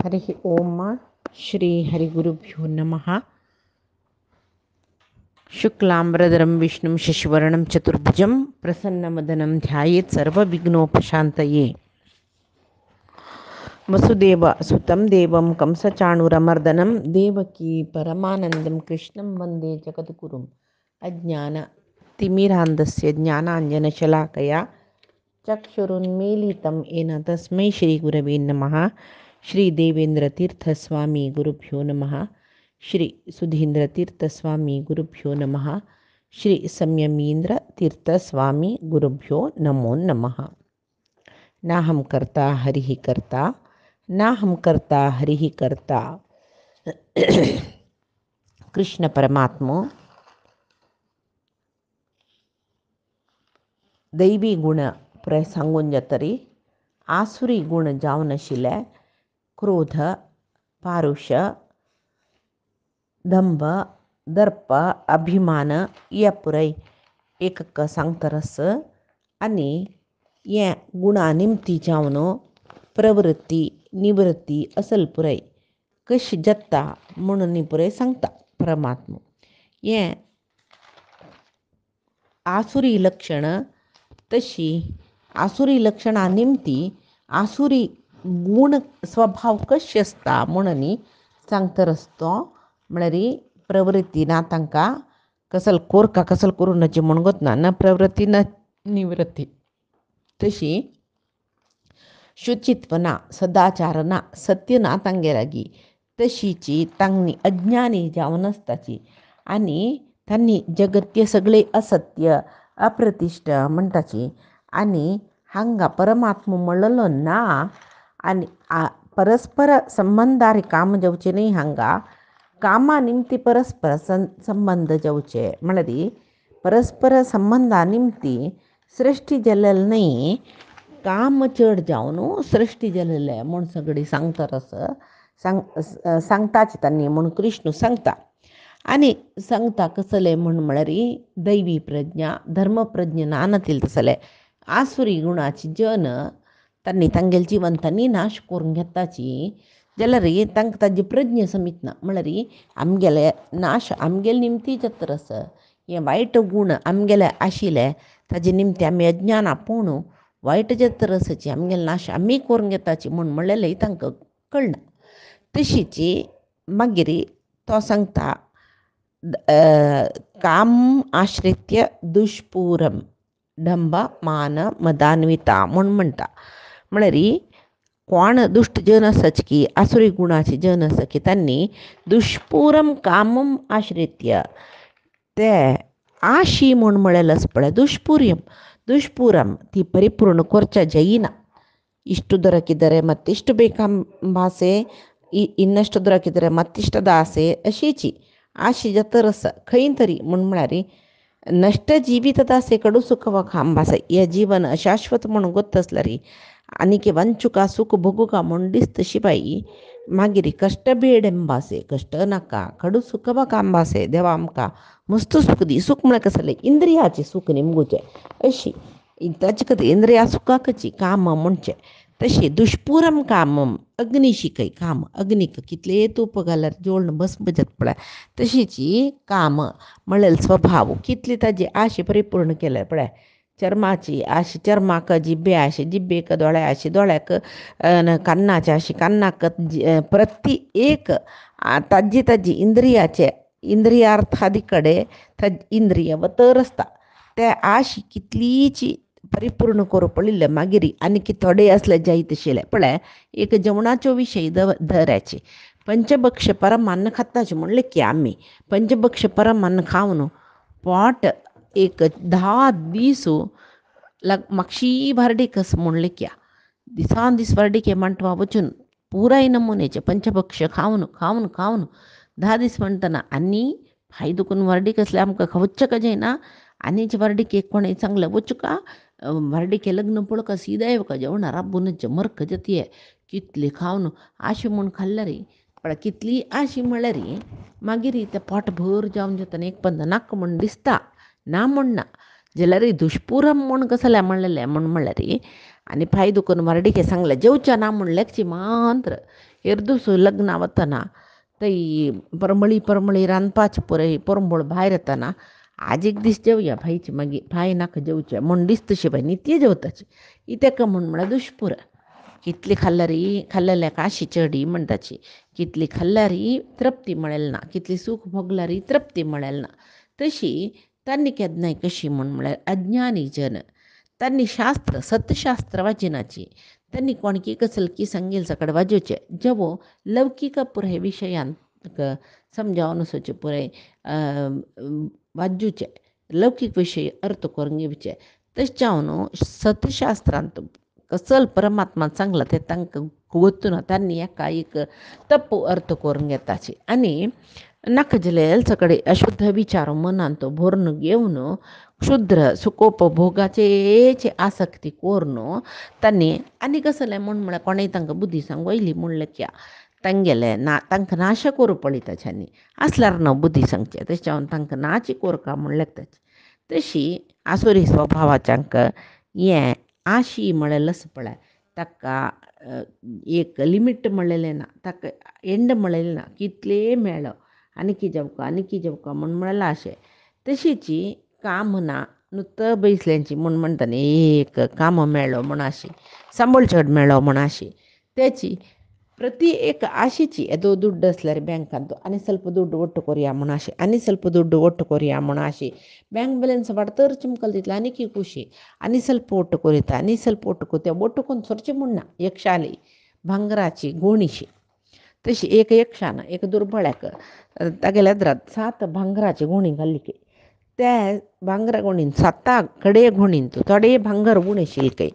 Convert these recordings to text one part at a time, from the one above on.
हरिः ओम श्री हरिगुरुभ्यो नमः। शुक्लांबरधरं विष्णुं शशिवर्णं चतुर्भुजं प्रसन्नवदनं ध्यायेत् सर्वविघ्नोपशान्तये। वसुदेवसुतं देवं कंसचाणूरमर्दनं देवकी परमानन्दं कृष्णं वन्दे जगद्गुरुम्। अज्ञानतिमिरान्धस्य ज्ञानाञ्जनशलाकया चक्षुरुन्मीलितं येन तस्मै श्रीगुरवे नमः। श्री देवेंद्रतीर्थस्वामी गुरुभ्यो नमः। श्री सुधींद्रतीर्थस्वामी गुरुभ्यो नमः। श्री संयमींद्रतीर्थस्वामी गुरुभ्यो नमो नमः। नाहं कर्ता हरिः कर्ता, नाहं कर्ता हरिः कर्ता. कृष्ण परमात्म दैवी गुण पुढे सांगून जातरी आसुरी गुण जावन आशिल्ले क्रोध, पारुष्य, दंभ, दर्प, अभिमान या पुराय एकक सांगतरस आणि या गुणा निमती जावन प्रवृत्ती निवृत्ती असल पुराय कशी जत्ता म्हणून पुराय सांगता परमात्मा. ये आसुरी लक्षण तशी आसुरी लक्षणा निमती आसुरी गुण स्वभाव कशी असता म्हणून सांगतर असतो. म्हळ्यार प्रवृत्ती ना तांकां कसल कोरका कसल करून नची म्हण गोतना न प्रवृत्ती न निवृत्ती. तशी शुचित्व ना सदाचार ना सत्य ना तांगे लागी तशीची तांणी अज्ञानी जावन असताची आणि त्यांनी जगत्य सगळे असत्य अप्रतिष्ठ म्हणटाची आणि हांगा परमात्मा म्हणलो ना आणि परस्पर संबंधारी काम जावचे नाही. हांगा कामा निमती परस्पर संबंध जावचे म्हळ्यार परस्पर संबंधा निमती सृष्टी जल्लेल नाही. काम चड जावन सृष्टी जल्लेले म्हूण सगळी सांगतर असं सांगताच त्यांनी म्हणून कृष्ण सांगता. आणि सांगता कसले म्हळ्यार दैवी प्रज्ञा धर्मप्रज्ञ नानतील तसले आसुरी गुणाची जन त्यांनी तांगेल जीवन त्यांनी नाश करून घेताची जाल्यार तांकां ताजी प्रज्ञ समीत ना. म्हळ्यार आमगेले नाश आमगेल निमती जत्रस हे वायट गुण आमगेले आशिल्ले ताजे निमती आमी अज्ञाना पळोवन वायट जत्रसाची आमगेले नाश आमी करून घेताची म्हणून म्हणलेलें तांकां कळना. तशीची मागीर तो सांगता काम आश्रित्य दुष्पूरम डंभ मान मदान्विता म्हणून म्हणटा. म्हळ्यार कोण दुष्ट जन आसाच की आसुरी गुणाचे जन आसा की त्यांनी दुष्पूरम कामम आश्रित्य ते आशी म्हूण म्हळेलें पळय दुष्पूरम ती परिपूर्ण करच्या जायना. ಇಷ್ಟು ದೊರಕಿದರೆ ಮತ್ತಿಷ್ಟು ಬೇಕೆಂಬಾಸೆ ಇನ್ನಷ್ಟು ದೊರಕಿದರೆ ಮತ್ತಿಷ್ಟದ ಆಸೆ अशीची आशी जतरस खंय तरी म्हूण म्हळ्यार नश्ट जिवितದ ಆಸೆ ಕಡು ಸುಖವ खांबास हे जीवन अशाश्वत म्हणून गोत असल्यार आनी ವಂಚುಕ सुख भोगुका म्हूण दिसता शिवाय मागीर कष्ट बेडेंबासे कष्ट नाका कडू सुखवा खांबासे देवा आमकां मस्त सुख दी. सुख म्हळ्यार कसलें इंद्रियाचें सुख निमगुचें अशी ताचे खातीर इंद्रिया सुखाकची काम म्हणचे. तशी दुष्पूरम कामम अग्निशिकय काम अग्नीक कितले तूप घाल्यार जोळन भस्म जाता पळय तशीची काम म्हळ्यार स्वभाव कितली ताजी आशी परिपूर्ण केल्या पळय. चर्माची आशी चर्माक जिब्बे आशी जिब्बेक दोळे आशी दोळ्याक कान्नाचे आशी कान्नाक प्रति एक ताजी ताजी इंद्रियाचे इंद्रियार्थादी कडेन इंद्रिय वतर आसता. त्या आशी कितलीची परिपूर्ण करूं पडिल्ले मागीर आनी थोडे असले जायत आशिल्ले पळय. एक जेवणाच्यो विशय धराचे पंचभक्ष परमान्न खाताचे म्हणले की आमी पंचभक्ष परमान्न खावन पोट एक 10 दीस मागशी भारडीक असं म्हणले की दिसान दीस भारडीक म्हणटवा वचून पुराय नमुनेचे पंचभक्ष खावन खावन खावन 10 दीस म्हणटना आनी फाय दुखून वर्डीक असले आमकां खावच्चें का जायना. आनीचे वर्डीक एक कोणें चांगलं वचुका वर्डीके लग्न पळोवका सीदा येवका जेवणा राबूनच मर्क जतीये कितले खावन आशी म्हूण खाल्ल्यार पण कितली आशी म्हळ्यार मागीर ते पोट भर जावन जाता एक पंद नाका म्हूण दिसता ना म्हण ना जाल्यार दुष्पूरम म्हूण कसलें म्हणलेलें म्हूण म्हळ्यार आणि फाय दुखून मराठीचे सांगलं जेवच्या ना म्हणल्याची मांत्र एरदूस लग्न वतना तई परमळी परमळी रानपाच पुरे परंबोळ बाहेर येताना आज एक दीस जेवया भाईची मागी भाई नाका जेवच्या म्हण दिसतशी बाई नित्य जेवताची इथे का म्हण म्हणा दुष्पुर कितली खाल्लारी खाल्लेल्या काशी चढी म्हणताची कितली खाल्लारी तृप्ती मिळेल ना कितली सुख भोगलारी तृप्ती मिळेल ना तशी त्यांनी केदनाय कशी म्हण म्हळ्यार अज्ञानी जन त्यांनी शास्त्र सत्यशास्त्र वाचिनाची त्यांनी कोणकी कसलकी सांगेल सकड वाजूचे जवो लौकिक पुरे विषयांक समजावून सोचे पुरे वाजूचे लौकिक विषय अर्थ करून घेवचे तशें सत्यशास्त्रांत कसल परमात्मा चांगला ते तांकां ಗೊತ್ತುನ त्यांनी एका एक तप्पू अर्थ करून घेताची आणि नाखजलेल सकडे अशुद्ध विचार मनांत भरून घेऊन क्षुद्र सुखोपभोगाचे आसक्ती कोरून त्यांनी आणि कसले म्हण म्हळ्यार कोणेय तांकां बुद्धी सांग वयली म्हणलें क्या तांगेले ना तांकां नाश करूं पडी ताच्यांनी असल्यार न्हू बुद्धी सांगचे तेच्या तांकां नाची कोरका म्हणलें ताची तशी आसुरी स्वभावाच्यांक हें आशी म्हळेलें आसा पळय ताका एक लिमिट म्हणलेलें ना ताका एंड म्हणलेलें ना कितले मेळ्ळो आनी जेवका म्हण म्हणलां अशें तशीची काम ना नुत्त बैसल्यांची म्हण म्हणटा न्ही एक काम मेळ्ळो म्हण अशी सांबळ चड मेळ्ळो म्हण अशी तेची ಪ್ರತಿ ಏಕ ಆಶಿಚಿ ಅದು ದುಡ್ಡು ಅಸ್ಲರಿ ಬ್ಯಾಂಕ್ ಅಂತೂ ಅನಿ ಸ್ವಲ್ಪ ದುಡ್ಡು ಒಟ್ಟು ಕೊರಿಯಾ ಮುಣಾಶಿ ಅನಿ ಸ್ವಲ್ಪ ದುಡ್ಡು ಒಟ್ಟು ಕೊರಿಯಾ ಮುಣಾಶಿ ಬ್ಯಾಂಕ್ ಬ್ಯಾಲೆನ್ಸ್ ಬಡ್ತರ್ ಚಿಮ್ಕಲ್ದಿತ್ಲ ಅನಿಕಿ ಖುಷಿ ಅನಿ ಸ್ವಲ್ಪ ಒಟ್ಟು ಕೊರಿತಾ ಅನಿ ಸ್ವಲ್ಪ ಒಟ್ಟು कोत्या ಒಟ್ಟುಕೊಂಡು ಸೊರ್ಚಿ मुण्ಣ यक्षाली भांगराची गोणीशी तशी एक यक्षानं एक दुर्बळ्याक तागेल्या द्रात 7 भांगराची गोणी घाल्ली की त्या भांगरा गोणीन 7 कडे गोणीन तू थोडे भांगर गुणे शिलकय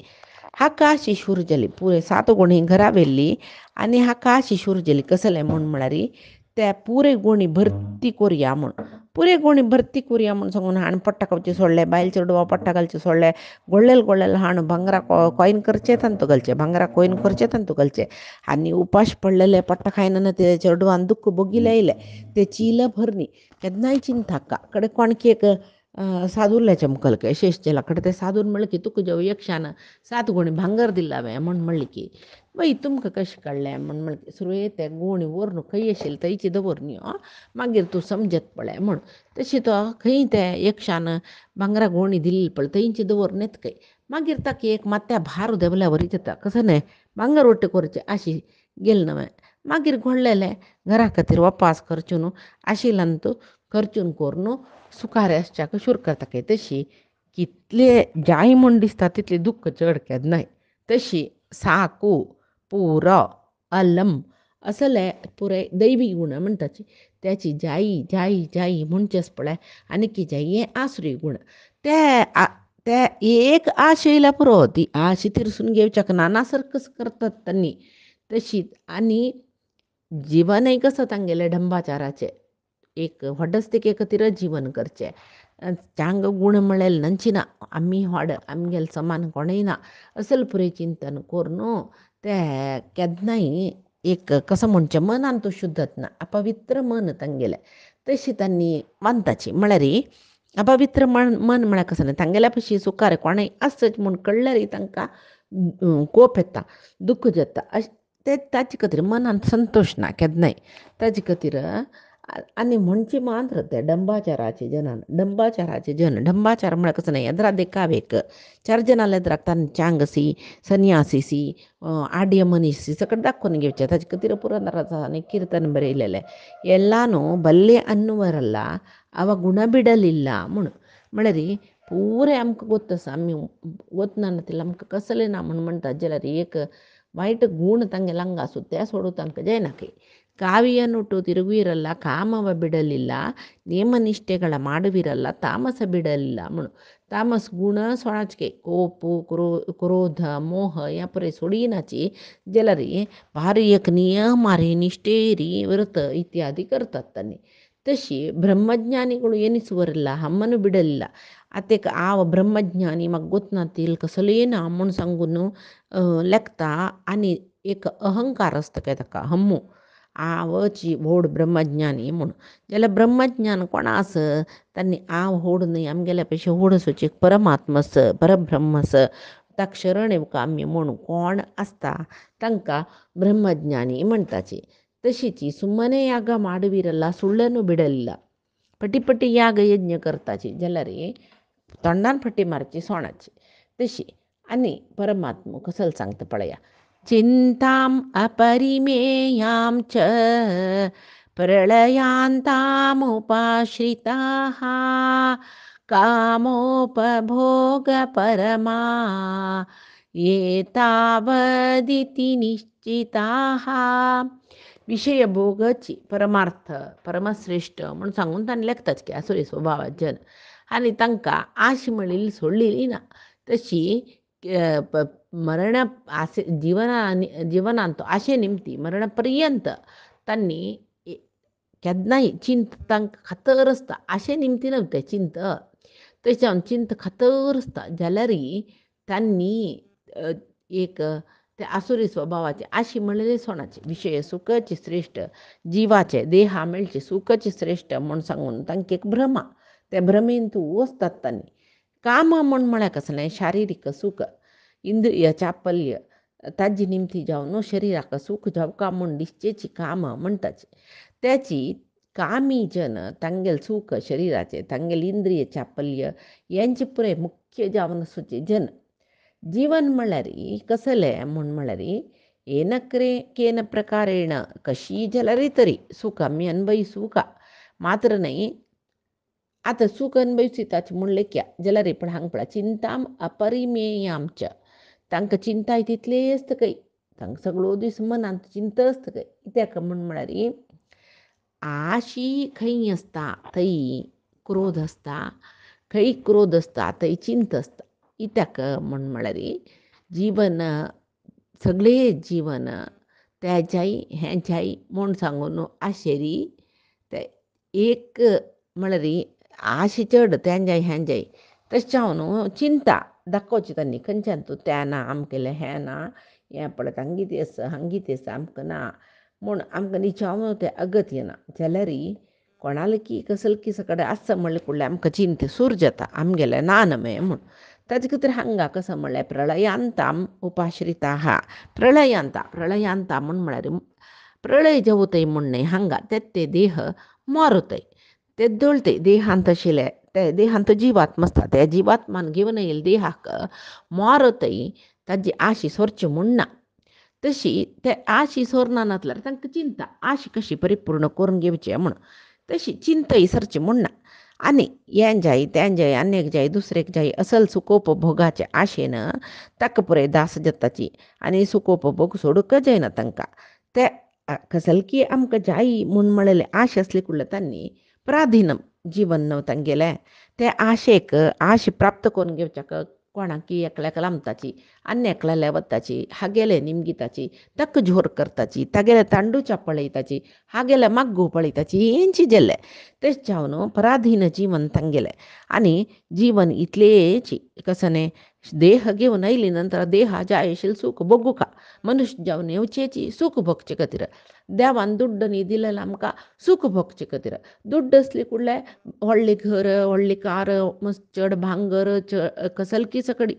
हा काशी शूरजली पुरे 7 गोणी घरा वेल्ली आणि हा काशी शूरजली कसले म्हण म्हळ्यारी त्या पुरे गोणी भरती कोरया म्हण पुरे गोणी भरती कोरया म्हण सांगून हाण पट्टा कावचे सोडले बायल चेडवा पट्टा घालचे सोडले गोळ्ळेल हाण भांगरा कॉईन करचे तांतू घालचे भांगरा कॉईन करचे तांतू घालचे आणि उपाश पडलेले पट्टा खायना ते चेडवान दुःख बोगिले येयले ते चील भरणी केन्नाय चिंता कडे कोणकी एक साधूरल्या चमकल काय शेषचेला कडे ते साधून म्हणलं की तुका जेव यक्षानं 7 गोणी भांगर दिलावे म्हण म्हणली की बाई तुमकां कशें कळ्ळें म्हण म्हणलें सुरये त्या गोणी व्हरून खंय आशिल्ली थंयची दवर न्ही मागीर तूं समजत पळय म्हण तशी तो खंय त्या यक्षान भांगरा गोणी दिल्ली पळय थंयची दवर न्हेत खंय मागीर ताका एक मात्या भार देवल्या वरीत येता कसं न्हय भांगर ಒಟ್ಟು करचें आशी गेल नवें मागीर घोडलेले घरा खातीर वपास खर्चून आशिल्ल्यान खर्चून करून सुखाऱ्याच्याक शूर करता काय तशी कितले जाय म्हण दिसता तितले दुःख चड केन्नाय तशी साकू पूर अलम असले पुरे दैवी गुण म्हणटाची त्याची जाई म्हणचेच पळय आनी की जाई हे आसुरी गुण ते एक आश येयल्या पुरो ती आश तिरसून घेवच्याक नानासारकस करतात त्यांनी तशीच आनी जिवनय कसं तांगेले ढंबाचाराचे एक ಹೊಡ್ಡಸ್ತಿಕೆ खातीर जीवन करचें चांग गुण म्हळेल नंचिना आमी व्हड आमगेल समान कोणय ना असल पुरे चिंतन करून ते केन्नाय एक कसं म्हणचें मनान तो शुद्धत ना अपवित्र मन तांगेलें तशी तांणी मानताची म्हळ्यार अपवित्र मन म्हळ्यार कसं न्हय तांगेल्या पशी सुखार कोणय आसच म्हूण कळल्यार तांकां कोप येता दुख्ख जाता ते ताचे खातीर मनान संतोश ना केन्नाय ताचे खातीर आनी म्हणचे मात्र ते ढंबाचाराचे जन ढंबाचार म्हळ्यार कसं न्हय एद्रा देखावेक 4 जनाल एद्राक तांणी चांगसी सन्यासीसी आड्य मनीस सकट दाखोवन घेवचे ताचे खातीर ಪುರಂದರದಾಸನ ಕೀರ್ತನೆ ಬರೆಯಲೇಲೆ ಎಲ್ಲಾನು ಬಲ್ಲೆ ಅನ್ನುವರಲ್ಲ ಅವ ಗುಣ ಬಿಡಲಿಲ್ಲ म्हळ्यार पुरे आमकां ಗೊತ್ತ आमी वतना तिला आमकां कसलें ना म्हणटा जाल्यार एक वायट गूण तांगेले हांगा आसूं ते सोडूं तांकां जायना खंय ಕಾವಿಯನ್ನುಟ್ಟು ತಿರುಗುವಿರಲ್ಲ ಕಾಮವ ಬಿಡಲಿಲ್ಲ ನೇಮನಿಷ್ಠೆಗಳ ಮಾಡುವಿರಲ್ಲ ತಾಮಸ ಬಿಡಲಿಲ್ಲ म्हणून तामस गुण सोडाचके कोप क्रोध मोह या परे सोडिनाची जाल्यार भारी एक नियमारी निष्ठेरी व्रत इत्यादी करतात तांणी तशी ಬ್ರಹ್ಮಜ್ಞಾನಿಗಳು ಎನಿಸುವರಿಲ್ಲ ಹಮ್ಮನು ಬಿಡಲಿಲ್ಲ ಆತೆಕ ಆ ಬ್ರಹ್ಮಜ್ಞಾನಿ मग ಗೊತ್ತನಾतील कसले ना म्हूण सांगून लेखता आनी एक अहंकार आसता काय ताका हम्मू आवची व्हड ब्रह्मज्ञानी म्हूण जाल्यार ब्रह्मज्ञान कोणास तांणी आव व्हड न्हय आमगेल्या पेक्षा व्हड सोची परमात्मस परब्रह्मस ताक्षरण काम्य म्हणून कोण असता तांकां ब्रह्मज्ञानी म्हणटाची. तशीची सुಮ್ಮನೆ ಯಾಗ ಮಾಡುವಿರಲ್ಲ ಸುಳ್ಳನ್ನು ಬಿಡಲಿಲ್ಲ. पटी पटी याग यज्ञ करताची जाल्यार तोंडान फटी मारची सोणाची तशी. आनी परमात्मा कसलो सांगता पळया. चिंताम अपरिमेयां च प्रलयांतामुपाश्रिताः कामोपभोगपरमा ये तावदिति निश्चिताः. विषय भोगची परमार्थ परमश्रेष्ठ म्हणून सांगून ताणें लेखताच की आसुरी स्वभावात जन आनी तांकां आश मेळिल्ली सोडलेली ना. तशी मरण आसे जिवनांत आशे निमती मरणा पर्यंत तांणी केन्नाय चिंत तांकां खातर आसता. आशे निमती नव्हते चिंत तेच्यान चिंत खातर आसता जाल्यारय तांणी एक ते आसुरी स्वभावाचे आशी म्हणलेले सोणाचे विशय सुखचे श्रेष्ठ जिवाचे देहा मेळचे सुखचे श्रेष्ठ म्हूण सांगून तांकां एक भ्रमा त्या भ्रमेन तूं वचतात तांणी. काम म्हळ्यार कसलें शारिरीक सुख इंद्रिय चापल्य ताजी निमती जावन शरिराक सुख जावका म्हूण दिसचेची काम म्हणटाची. त्याची कामी जन तांगेल सुख शरिराचे तांगेल इंद्रिय चापल्य यांचे पुरे मुख्य जावन सुचे जन. जीवन म्हळ्यार कसलें म्हूण म्हळ्यार केन प्रकारेण कशी जाल्यार तरी सुख आमी अनुभविसूं का मात्र न्हय. आतां सुख अनुभविताचें म्हूण लेख्या जाल्यार पण हांगा पळय चिंताम अपरिमेयां च तांकां चिंताय तितली आसतकय तांकां सगळो दीस मनांत चिंत आसतकय. कित्याक म्हूण म्हळ्यार आशी खंय आसता थंय क्रोध आसता खंय क्रोध आसता थंय चिंत आसता. कित्याक म्हूण म्हळ्यार जीवन सगळे जीवन त्याच्याय हेंच्याय म्हूण सांगून आशेरी ते एक म्हळ्यार आशे चड तेंच्याय हेंच्याय तशें जावन चिंता दाखोवची तांणी खंयच्यान तूं तें ना आम केलें हें ना हें पळय हांगा कितें आसा हांगा कितें आसा आमकां ना म्हूण आमकां निचाव तें अगत्य ना जाल्यार कोणालकी कसलकी सकड आसा म्हणले फुडलें आमकां चिंत सूर जाता आमगेलें ना नमे म्हूण. ताजे खातीर हांगा कसं म्हणलें प्रलयांताम उपाश्रिताः प्रलयांता म्हूण म्हळ्यार प्रलय जावतय म्हूण न्हय हांगा ते देह मारतय ते दळतय देहांत आशिल्ले ते देहांत जिवात्मा आसता त्या जिवात्मान घेवन येयले देहाक मारतय ताजी आशी सोरची म्हूण ना. तशी ते आशी सोरना नातल्यार तांकां चिंता आशी कशी परिपूर्ण करून घेवचें म्हूण तशी चिंतय सरची म्हूण ना. आनी हें जाय तें जाय आनेक जाय दुसरेक जाय असल सुखोपभोगाचे आशेन ताका पुराय दास जाताची आनी सुखोपभोग सोडूंक जायना तांकां. ते कसलकी आमकां जाय म्हूण म्हळेलें आश आसली कुडलें तांणी प्राधीनम जीवन न्हू तांगेलें ते आशेक आश प्राप्त करून घेवच्याक कोणाकी एकल्याक लामताची आनी एकल्याल्या वताची हागेले निमगिताची तक झोर करताची तागेले तांडूच्या पळयताची हागेले माग्गू पळयताची हेंची जेल्ले तेच जावन पराधीन जीवन तांगेलें. आनी जीवन इतलेची कसने देह घेवन आयली नंतर देहा जाय आशिल्लें सुख भोगू का मनुश्य जावन येवचेची सुख भोगचे खातीर देवान दुड्ड न्ही दिलेलें आमकां सुख भोगचे खातीर. दुड्ड आसली कुडलें व्हडली घर व्हडली कार चड भांगर कसलकी सकडी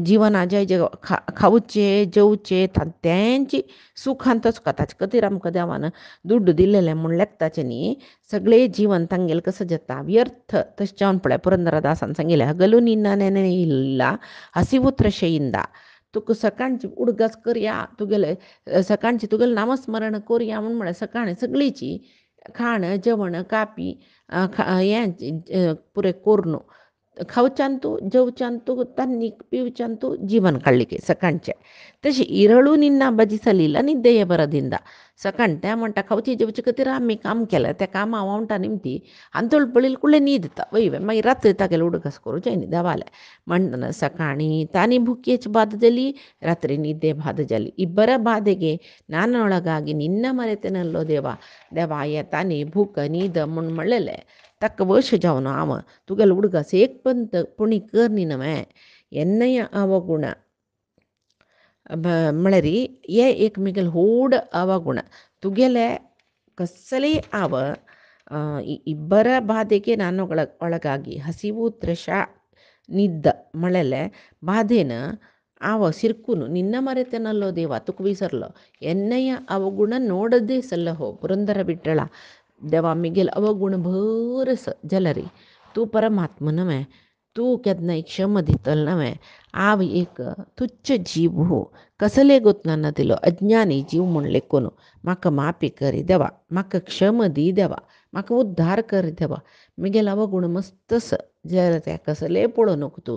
जिवना जाय जे खावचे जेवचे तेंची सुखांतच का ताचे खातीर आमकां देवान दुड्ड दिलेलें म्हूण लेखताचें न्ही. सगळे जीवन तांगेलें कसं जाता व्यर्थ तशें जावन पळय पुरंदरदासान सांगिल्लें हगलू निन्ना नेने इल्ला हसिवू त्रशेयिंदा. तुका सकाळची उडगस करया तुगेले सकाळची तुगेलें नामस्मरण करया म्हूण म्हळ्यार सकाळी सगळीची खाण जेवण कापी हें पुरे कोरून खावच्यान तूं जेवच्यान तूं तान्नी पिवच्यान तूं जीवन काडलें सकाळचें. तशी इरळू निन्ना बाजी सलिला निद्देय बरदिंदा. सकाळ तें म्हणटा खावची जेवचे खातीर आमी काम केलें त्या कामा वावंटा निमती आंतोळ पळयल कुळें न्हीद येता वय मागीर रात्री तागेलें उडगस करूचें न्ही देवालें म्हणटना सकाळीं तानी भुकेच बाद जाली रात्री निद्दे बाद जाली इಬ್ಬರ ಬಾಧೆಗೆ ನಾನೊಳಗಾಗಿ ನಿನ್ನ ಮರೆತೆನಲ್ಲೋ देवा ये तानी भूक न्हीद म्हूण म्हणलेलें ताका वश जावन हांव तुगेलें उडगस एक पंत पुणी कर न्ही नवें येन्नय अवगुण म्हळ्यार हे एक मिगेल व्हड अवगुण तुगेले कसलेय ಇಬ್ಬರ ಬಾಧೆಗೆ ನಾನು ಒಳಗಾಗಿ ಹಸಿವು ತ್ರಷ ನಿದ್ದ म्हळेलें बाधेन आव सिरकून निन्न मರೆತೆನಲ್ಲೋ ದೇವ तुक विसरलं ಎನ್ನಯ್ಯ ಅವಗುಣ ನೋಡದೇ ಸಲ್ಲಹೋ ಪುರಂದರ ಬಿಟ್ಟಳ देवा मिगेल अवगुण भरस जलरी तू परमात्म नव्हे तू केदना एक क्षम दितल नव्हे आव एक तुच्छ जीव हो कसले गोतना दिलो अज्ञानी जीव म्हणले कोण म्हाका माफी करी देवा म्हाका क्षम दी देवा म्हाका उद्धार करी देवा मिगेल अवगुण मस्तस जर त्या कसले पळो नको तू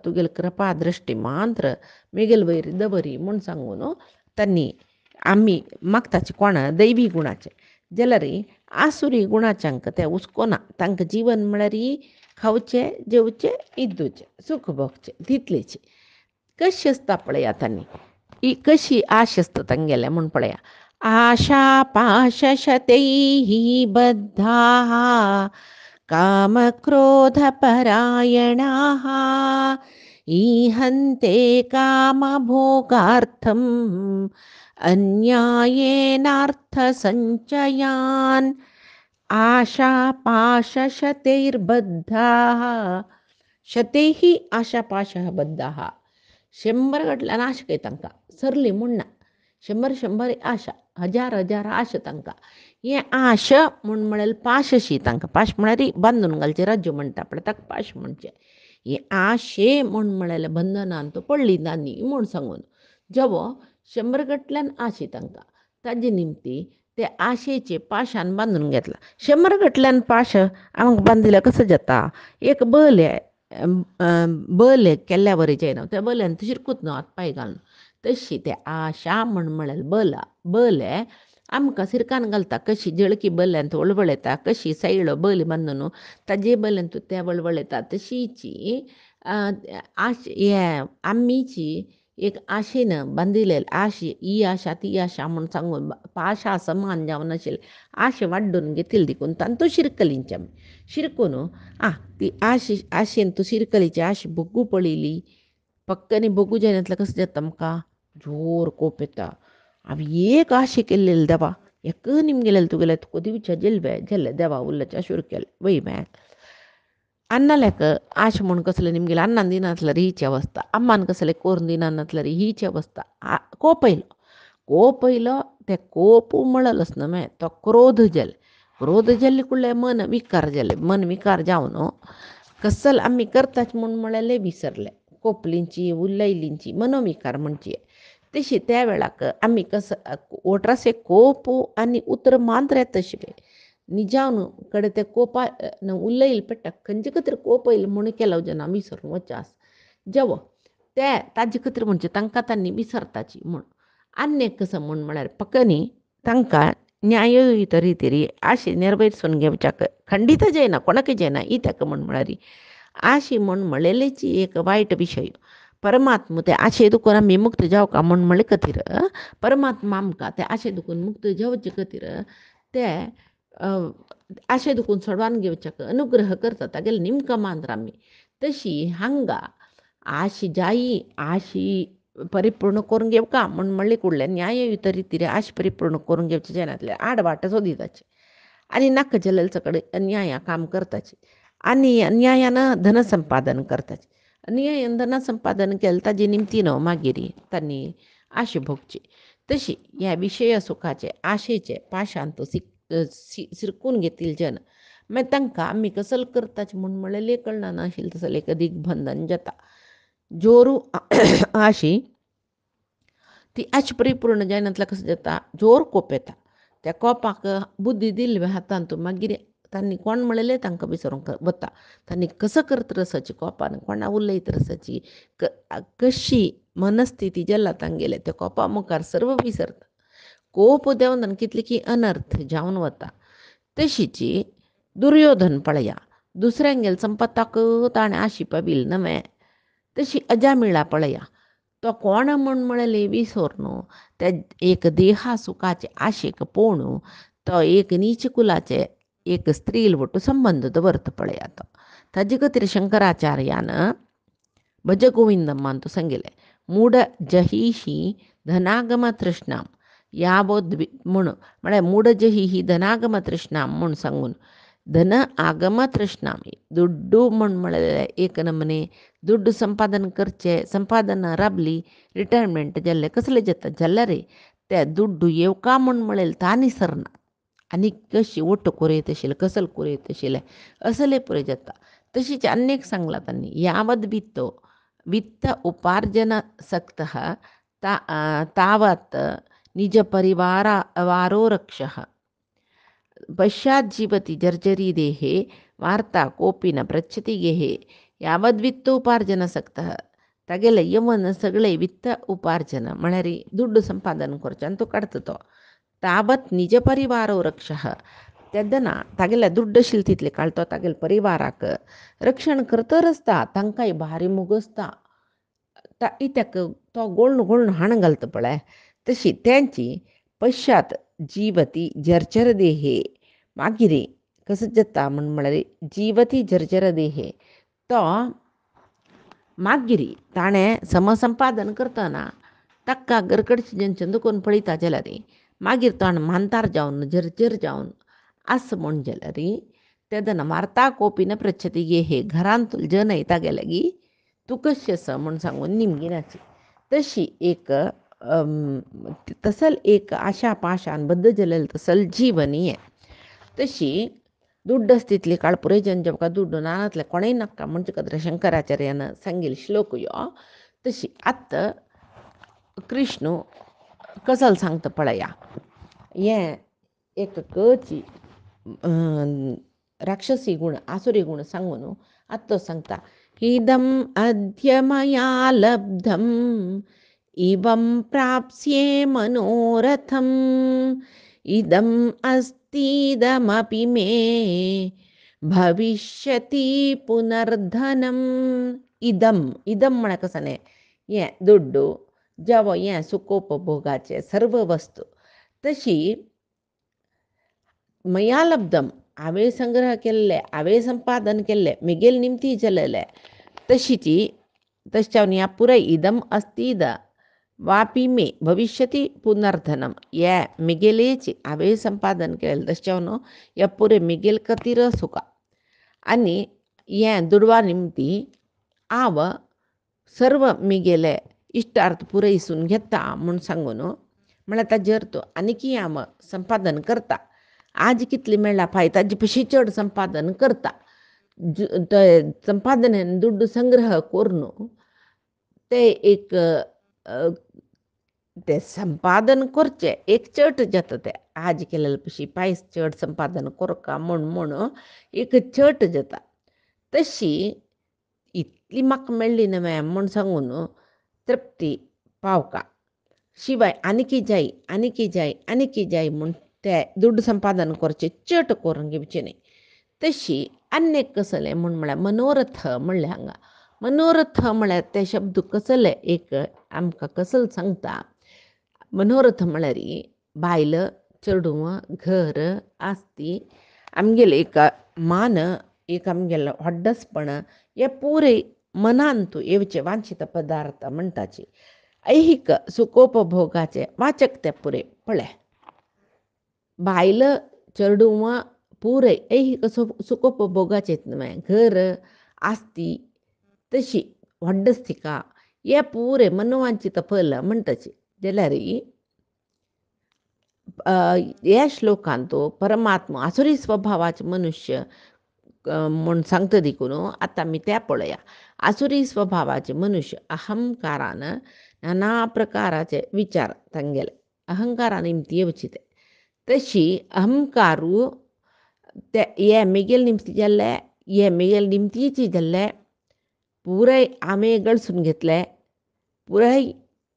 तुगेल कृपा दृष्टी मात्र मिगेल वैरी दबरी म्हूण सांगून त्यांनी आम्ही मागताचे कोणा दैवी गुणाचे जलरी आसुरी गुणाच्यांक ते उस्कोना तांकां जीवन म्हळ्यार खावचे जेवचे इद्दूचे सुख भोगचे तितलेचे कशी असता पळया त्यांनी ही कशी आश असता तांगेले म्हूण पळया आशा पाशशतैः बद्धाः कामक्रोधपरायणाः ईहन्ते कामभोगार्थम् अन्यायेनार्थसञ्चयान् आशापाशशतैर्बद्धाः शतैः आशापाशः बद्धाः 100 गटल्यान आश काही तांकां सरली म्हूण ना 100 आशा 1000 आश तांकां हे आश म्हूण म्हळ्यार पाशशी तांकां पाश म्हळ्यार बांदून घालचे राज्य म्हणटा पळय ताका पाश म्हणचे हे आशे म्हूण म्हळ्यार बंधनान तो पडली नानी म्हूण सांगून जेवो 100 गटल्यान आशे तांकां ताजे निमती ते आशेचे पाशान बांदून घेतला 100 गटल्यान पाश आमकां बांदिल्या कसो जाता एक बले केल्ल्या बरें जायना त्या बल्यान तू शिरकूत न्हू हात पांय घालून तशी ते आशा म्हण म्हळ्यार बले आमकां सिरकान घालता कशी जळकी बल्यान तूं वळवळयता कशी सायळो बली बांदून ताजे बल्यान तूं त्या वळवळयता तशीची आश हे आमीची एक आशेन बांदिल्ले आशे ही आशा ती आशा म्हूण सांगून पाशा समान जावन नाशिल्ले आशे वाड्डून घेतिल्ली देखून तांतू शिरकलींचे शिरकून ती आशेन तूं शिरकलीची आश भोगू पळयली पक्कनी भोगू जायनातलें कसं जाता आमकां जोर कोप येता हांवें एक आशे केल्लेले देवा एक निमगेलेले तुगेले तुका दिवचे जेल्ले देवा उरल्याचे आशूर केले वय मॅ अन्नाल्याक आश म्हूण कसलें निमगेलें अन्नान दिनातल्यार हीची अवस्था अम्मान कसलें कोरून दिनातल्यार हीची अवस्था कोप येयलो ते कोप उमळलच न्हय तो क्रोध जाल्ले कुडले मन विकार जावन कसल आमी करताच म्हूण म्हळ्यार विसरले कोपलींची उल्लयलींची मनोविकार म्हणची तशी त्या वेळाक आमी कसं ओट्रासे कोप आनी उतर मात्र तशे निजावन कडे ते कोपा उल्लयले पडटा खंयचे खातीर कोप येयले म्हूण केलो जेन्ना विसरून वचास जेवो ते ताजे खातीर म्हणजे तांकां तांणी विसरताची म्हूण आनी एक कसो म्हूण म्हळ्यार पक्कनी तांकां न्याययुत रितीरी आशी नेरवेरसून घेवच्याक खंडीत जायना कोणाकय जायना ही ताका म्हूण म्हळ्यार आशी म्हूण म्हळेलेची एक वायट विशय परमात्मा ते आशे दुखून आमी मुक्त जावका म्हूण म्हळे खातीर परमात्मा आमकां ते आशे दुखून मुक्त जावचे खातीर ते आशे दुखून सोडवान घेवच्याक अनुग्रह करता तागेले निमकां मांद्र आमी तशी हांगा आशी जायी आशी परिपूर्ण करून घेवका म्हूण म्हणले कुडले न्याययुत रितीरी आश परिपूर्ण करून घेवचे जायनातले आडवाट सोदिताचे आनी नाका जाल्यार सकड अन्याया काम करताचे आनी अन्यायानं धनसंपादन करताचे अन्यायान धनसंपादन केलें ताजे निमतीन मागीर तांणी आशे भोगची तशी ह्या विशय सुखाचे आशेचे पाशांत सिरकून घेतील जन मागीर तांकां आमी कसल करताचे म्हूण म्हळ्यार कळना नाशिल्लें तसलें एक दिग्बंधन जाता जोरू आशी ती आश परिपूर्ण जायनातल्यार कसं जाता जोर कोप येता त्या कोपाक बुद्धी दिल्ले हातांत मागीर तांणी कोण म्हळेलें तांकां विसरूंक वता तांणी कसो करत रसाची कोपान कोणा उलयत रसाची कशी मनस्थिती जेन्ना तांगेले त्या कोपा मुखार सर्व विसरता कोप देंवन कितले की अनर्थ जावन वता तशीची दुर्योधन पळया दुसऱ्यांगेल संपताक ताणें आशी पाविल नवे तशी अजामिळा पळया तो कोण म्हूण म्हळेलें विसरून त्या एक देहा सुखाचे आशेक पळोवन तो एक नीच कुलाचे एक स्त्री वटू संबंध दवरता पळया तो ताजे खातीर शंकराचार्यान भज गोविंदम्मान तो सांगिल्लें मूढ जहीशी धनागम तृष्णाम यावोद म्हूण म्हळ्यार मूढ जही ही धनागम तृष्णाम म्हूण सांगून धन आगम तृष्णामी ದುಡ್ಡು म्हणले एक नमने ದುಡ್ಡು संपादन करचे संपादन राबली रिटायरमेंट जल्ले कसले जातात जल्ला रे त्या ದುಡ್ಡು येवका म्हणेल तानी सरना आणि कशी ओट्ट कोरे येतशील कसल कोरे येतशील असले पुरे जाता तशीच अनेक सांगला त्यांनी यावद वित्त उपार्जन सक्त तावत निज परिवारा वारो रक्षः पश्चाज्जीवति जर्जरी देहे वार्ता कोपी न पृच्छति गेहे यावद्वित्तोपार्जनसक्तः तागेले यमन सगळे वित्त उपार्जन म्हळ्यारी ದುಡ್ಡು संपादन करच्यान तो काढतो ताबत निज परिवारो रक्षः तेदना तागेल्या ದುಡ್ಡು शिलतीतले काढतो तागेल परिवाराक रक्षण करतो रस्ता तांकांय भारी मुगसता ता इत्याक तो गोळण हाण घालता पळय तशी त्यांची पश्चात जीवती जर्जर देहे मागिरे कसं जाता म्हणाले जीवती जर्जर देहे तो मागिरी ताणे समसंपादन करतना तक्का गरकडची जनचंद कोण पळीता जलरी मागीर ताण मांतार जावन जर्जर जावन असं म्हण जलरी तेदन मारता कोपीन पृच्छती गे हे घरांत जन येता गेले की तू कशी असं म्हण सांगून निमगिनाची तशी एक तसल एक आशा पाशान बद्ध जलेल तसल जीवनी आहे तशी ದುಡ್ಡು ಸ್ಥಿತಿಲಿ ಕಾಳ್ಪುರೇ ಜಂಜಬಕ ದುಡ್ಡು ನಾನತ್ಲೆ ಕೊಣೆ ನಕ್ಕ ಮುಂಚಕದ್ರ ಶಂಕರಾಚಾರ್ಯನ ಸಂಗಿಲ್ श्लोकयो तशी आत्त कृष्ण कसल सांगता पळया हे एक कची राक्षसी गुण आसुरी गुण सांगून आत्तो सांगता इदम अद्य मया लब्धम इवं प्राप्स्ये मनोरथम इदम अस्तीदमपि मे भविष्यति पुनर्धनम इदम म्हण कसने ये ದುಡ್ಡು जव ये सुखोपभोगाचे सर्व वस्तू तशी मया लब्धम हांवें संग्रह केल्ले हांवें संपादन केल्ले मिगेल निमती जल्ले तशीची तशा या पुराय इदम अस्तीद वापी मे भविष्यती पुनर्धनम ये मिगेलेची हांवें संपादन केलें तशें या पुरे मिगेल कतीर सुका आनी हे दुडवा निमती हांव सर्व मिगेले इष्टार्थ पुरयसून घेता म्हूण सांगून म्हळ्यार ताजेर तो आनीकी हांव संपादन करता आज कितली मेळ्ळा फाय ताजे पेशी चड संपादन करता संपादन दुड्डू संग्रह करून ते एक ते संपादन करचे एक चट जाता ते आज केलेले पशी पायस चड संपादन करका म्हण एक चट जाता तशी इतली म्हाका मेळ्ळी न्हय म्हण सांगून तृप्ती पावका शिवाय आनीकी जाय म्हूण ते दुड्ड संपादन करचे चट करून घेवचे न्ही तशी अनेक कसले म्हळ्यार मनोरथ म्हणले हांगा मनोरथ म्हळ्यार ते शब्द कसले एक आमकां कसल सांगता मनोरथ म्हळ्यार बायल चेडूं घर आस्ती आमगेले एक मान एक आमगेलें व्हड्डसपण हे पुरे मनान तूं येवचे वांछित पदार्थ म्हणटाचे ऐहिक सुखोपभोगाचे वाचक ते पुरे पळय बायल चेडूं पुरे ऐहिक सुखोपभोगाचे न्हय घर आस्ती तशी व्हड्डस्तिका हे पुरे मनोवांछित फल म्हणटाचे जाल्यार ह्या श्लोकांत तो परमात्मा आसुरी स्वभावाचे मनुष्य म्हूण सांगता देखून आतां आमी त्या पळया आसुरी स्वभावाचे मनुष्य अहंकारान नाना प्रकाराचे विचार तांगेले अहंकारान इमती येवची ते तशी अहंकारू ते हे मिगेल निमती जाल्ले हे मिगेल निमतीची जाल्ले पुराय आमे गळसून घेतले पुराय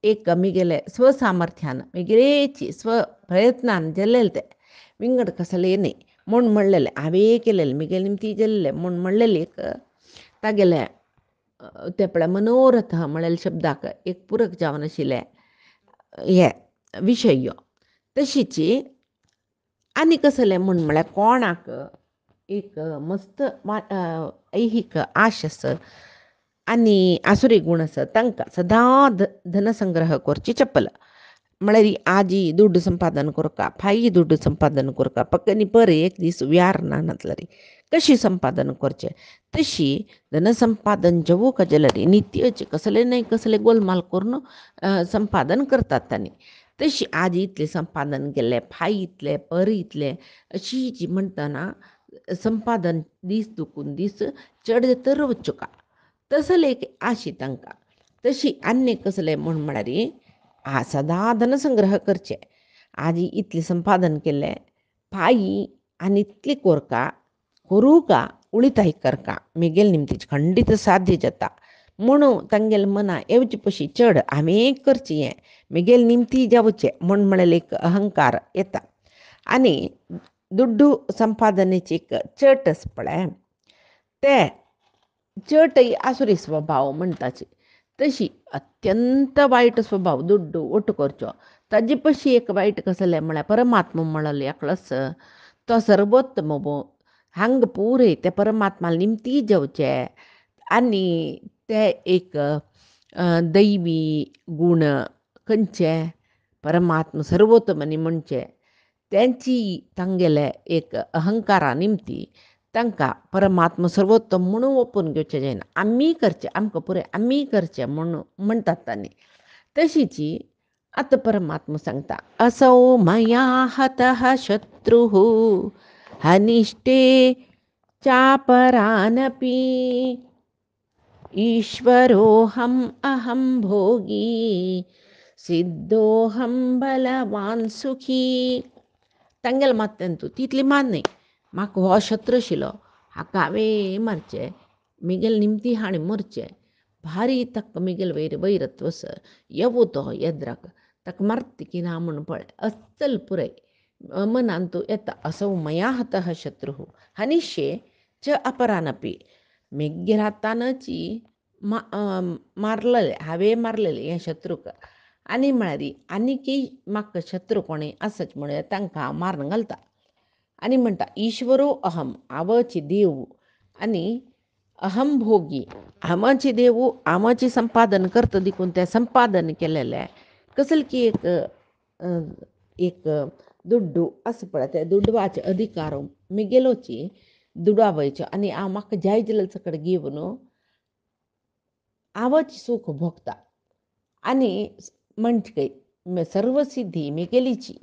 एक मिगेले स्वसामर्थ्यान मिगेलेची स्वप्रयत्नान जाल्लेले ते विंगड कसले न्ही म्हूण म्हणलेले हांवें केलेले मिगेल निमती जाल्ले म्हूण म्हणलेले एक तागेले ते पळय मनोरथ म्हणलेले शब्दाक एक पुरक जावन आशिल्ले हे विशय तशीची आनी कसले म्हूण म्हळ्यार कोणाक एक मस्त ऐहिक आश आस आनी आसुरी गूण आसा तांकां सदां धनसंग्रह करची चपल म्हळ्यार आजी दुड्ड संपादन करता फाई दुड्ड संपादन करता पक्कनी पर एक दीस व्यार ना नातलरी कशी संपादन करचे तशी धनसंपादन जेवू कजलरी नित्यचे कसले नाही कसले गोलमाल करून संपादन करतात त्यांनी तशी आजी इतले संपादन केले फाई इतले पर इतले अशी जी म्हणटाना संपादन दीस दुखून दीस चढ तर वच्चो का तसले एक आशी तांकां तशी अन्य कसले म्हळ्यार सदा धनसंग्रह करचे आजी इतले संपादन केले फाई आनी इतली कोरका करू का उಳಿತಾಯ करका मिगेल निमतीच खंडित साध्य जाता म्हणून तांगेल मना येवचे पशी चढ हांवें करचें हें मिगेल निमती जावचें म्हळ्यार एक अहंकार येता आनी दुड्डू संपादनेची एक चट आसा पळय ते चट ही आसुरी स्वभाव म्हणटाची तशी अत्यंत वायट स्वभाव दुड्डू ಒಟ್ಟು करचो ताजे पशी एक वायट कसलें म्हळ्यार परमात्मा म्हणले एकलोच तो सर्वोत्तम हांग पुरे ते परमात्मा निमती जेवचे आनी ते एक दैवी गूण खंयचे परमात्मा सर्वोत्तम न्ही म्हणचे त्यांची तांगेले एक अहंकारा निमती तांकां परमात्मा सर्वोत्तम म्हणून ओपून घेवचें जायना आमी करचें आमकां पुरे आमी करचें म्हणून म्हणटात तांणी तशीची आतां परमात्मा सांगता असौ मया हतः शत्रुः हनिष्टे चापरानपि ईश्वरोऽहम् अहं भोगी सिद्धोऽहं बलवान सुखी तांगेल मात्यांतू तितली मान न्ही म्हाका हो शत्रू आशिल्लो हाका हांवें मारचें मिगेल निमती हाणें मरचें भारी ताका मिगेल वैरत्व येवो तो येद्राक ताका मारता की ना म्हणून पळय अस्सल पुरय मनांतू येता असो मया हतः शत्रुः हनिश्ये च अपरानपी मिगेल हातानची मारलेले हांवें मारलेले हें शत्रूक आनी म्हळ्यार आनीकय म्हाका शत्रू कोणें आसच म्हणून तांकां हांव मारून घालता आनी म्हणटा ईश्वरो अहम हांवची देव आनी अहम भोगी हांवची देव हांवची संपादन करता देखून तें संपादन केलेलें कसले की एक दुड्डू आसा पळय त्या दुडवाचे अधिकार मिगेलोची दुडावयच्यो आनी हांव म्हाका जाय जाल्यार सकड घेवन हांवच सूख भोगता आनी म्हणचे सर्व सिद्धी मिगेलीची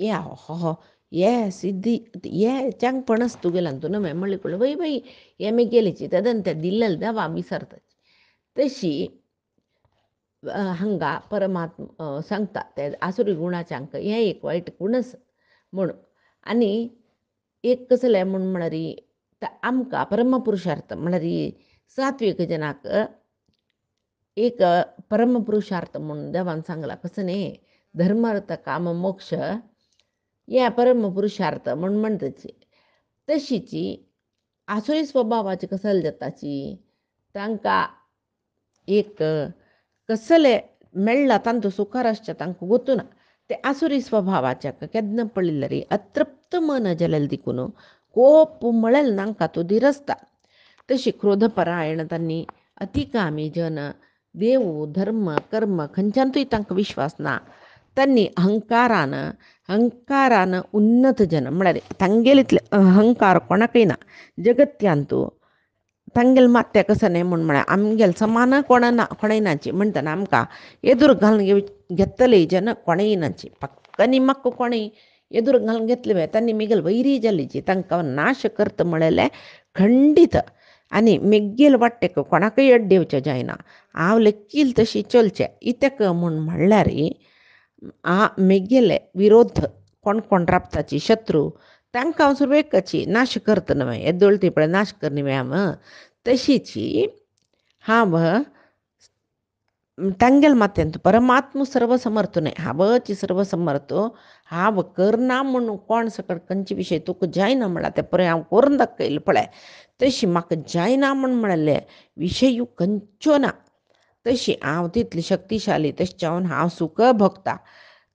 हे सिद्धी हे चांग पणस तुगेलां तू न्हय म्हणले पळय वय वय हे मिगेलीची तदन तें दिल्लें देवा विसरता तशी हांगा परमात्मा सांगता ते आसुरी गुणाचे हांकां हें एक वायट गूण आसा म्हणून आनी एक कसलें म्हळ्यार आमकां परमपुरुशार्थ म्हळ्यार सात्विक जनाक एक परमपुरुशार्थ म्हणून देवान सांगला कसं न्ही धर्मार्थ काम मोक्ष हे परमपुरुशार्थ म्हणून म्हणटाची तशीची आसुरी स्वभावाची कसले जाताची तांकां एक कसले मेळ्ळा तांतू सुखार आसचें तांकां गोतूना ते आसुरी स्वभावाच्या केन्ना पळयलें रे अतृप्त मन जालें देखून कोप म्हळेल तांकां तो धिरसता तशी क्रोधपरायण तांणी अतिकामी जन देव धर्म कर्म खंयच्यांतूय तांकां विश्वास ना तांणी अहंकारान उन्नत जन म्हळ्यार तांगेल इतले अहंकार कोणाकय ना जगत्यांतू तांगेल मात्या कसं न्ही म्हळ्यार आमगेल समान कोणय नाची म्हणटना आमकां एदूर घालून घेतले जन कोणय नाची पक्कनी म्हाका कोणय एदूर घालून घेतले तांणी मिगेल वैरी जालीची तांकां नाश करता म्हळेलें खंडीत आनी मिगेल वाटेक कोणाकय अड्ड येवचें जायना हांव लेकील तशी चलचें इतेक म्हूण म्हणल्यार मिगेले विरोध कोण कोण राबताची शत्रू तांकां हांव सुरवेकाची नाश करता न्हय येदोळती पळय नाश करनी हांव तशीची हांव तांगेल मात्यांत परमात्मा सर्वसमर्थ न्हय हांवच सर्वसमर्थ हांव करना म्हणून कोण सकट खंयचे विशय तुका जायना म्हळ्यार ते पळय हांव करून दाखयलें पळय तशी म्हाका जायना म्हणून म्हणलें विशय खंयच्यो ना तशी हांव तितली शक्तिशाली तशें जावन हांव सूख भोगता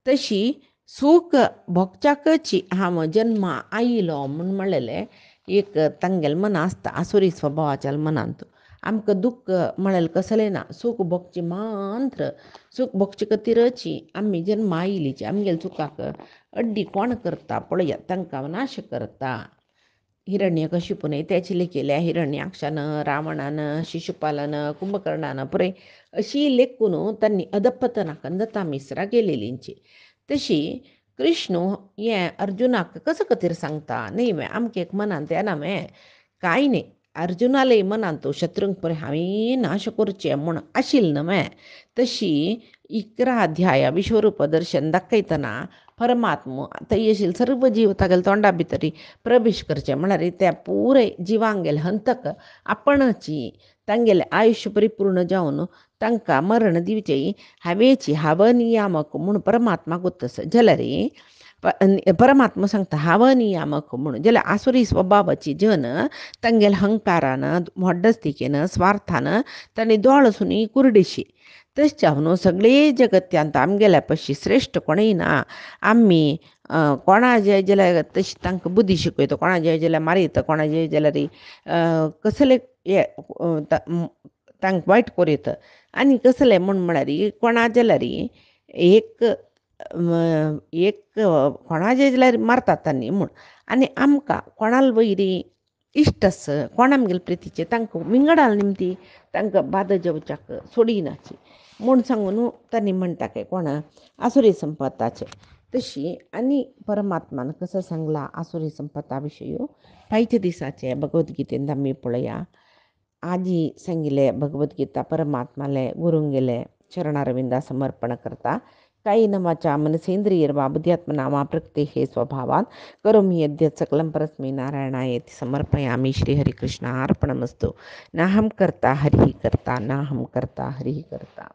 तशी सूख भोगच्याकची हांव जन्मा आयलो म्हणून म्हणलेलें एक तांगेल मना आसता आसुरी स्वभावाच्या मनांत आमकां दुःख म्हळ्यार कसलें ना, सूख भोगचें मात्र सूख भोगचें खातीरची आमी जल्मा आयिल्लीं आमगेल्या चुकाक अड्डी कोण करता पळयात, तांकां नाश करता. हिरण्यकशिपूने त्याची लेखिल्या हिरण्याक्षानं, रावणानं, शिशुपालानं, कुंभकर्णानं पळय अशी लेखून तांणी अधपतनाक नता मिसरा गेलेलींची. तशी कृष्ण हें अर्जुनाक कसं खातीर सांगता न्ही आमकां एक मनान येना कांय न्ही. अर्जुनालय मनान तो शत्रूंक पळय हांवें नाश करचें म्हूण आशिल्लें न्हय. तशी 11 अध्याया विश्वरूप दर्शन दाखयतना परमात्म थंय आशिल्ले सर्व जीव तागेले तोंडा भितर प्रवेश करचे म्हळ्यार त्या पुराय जिवांगेले हंतक आपणची तांगेले आयुश्य परिपूर्ण जावन तांकां मरण दिवचें हावेची हाव नियामक म्हूण परमात्मा गुत्तस जाल्यार परमात्मा सांगता हाव नियामक म्हणून जाल्यार आसुरी स्वभावाची जन तांगेले हंकारान मोड्डस्तिकेन स्वार्थान तांणी दोळसुनी कुरडिशी तशें हांव सगळे जगत्यांत आमगेल्या पशी श्रेश्ठ कोणूय ना. आमी कोणा जय जाल्यार तशी तांकां बुद्धी शिकयता, कोणा जय जाल्यार मारयता, कोणा जय जाल्यार कसले हे तांकां वायट कोरयता आनी कसलें म्हळ्यार कोणा जाल्यार एक कोणा जय जाल्यार मारतात तांणी म्हूण. आनी आमकां कोणाल वयरी इश्ट आस कोण आमगेले प्रितीचे तांकां विंगडाल निमती तांकां बादा जेवच्याक सोडिनाची म्हूण सांगून तांणी म्हणटा काय कोणा आसुरी संपताचे. तशी आनी परमात्मान कसं सांगला आसुरी संपता विशयी फायच्या दिसाचे भगवद्गीतेंत आमी पळया. आजी सांगिल्ले भगवद्गीता परमात्माले गुरूंगेले चरणारविंदा समर्पण करता. कायेन वाचा मनसेंद्रियर्वा बुद्ध्यात्मना वा प्रकृतेः स्वभावात् करोमि यद्यत् सकलं परस्मै नारायणायेति समर्पयामि. श्रीहरिकृष्णार्पणमस्तु. नाहं कर्ता हरिः कर्ता, नाहं कर्ता हरिः कर्ता.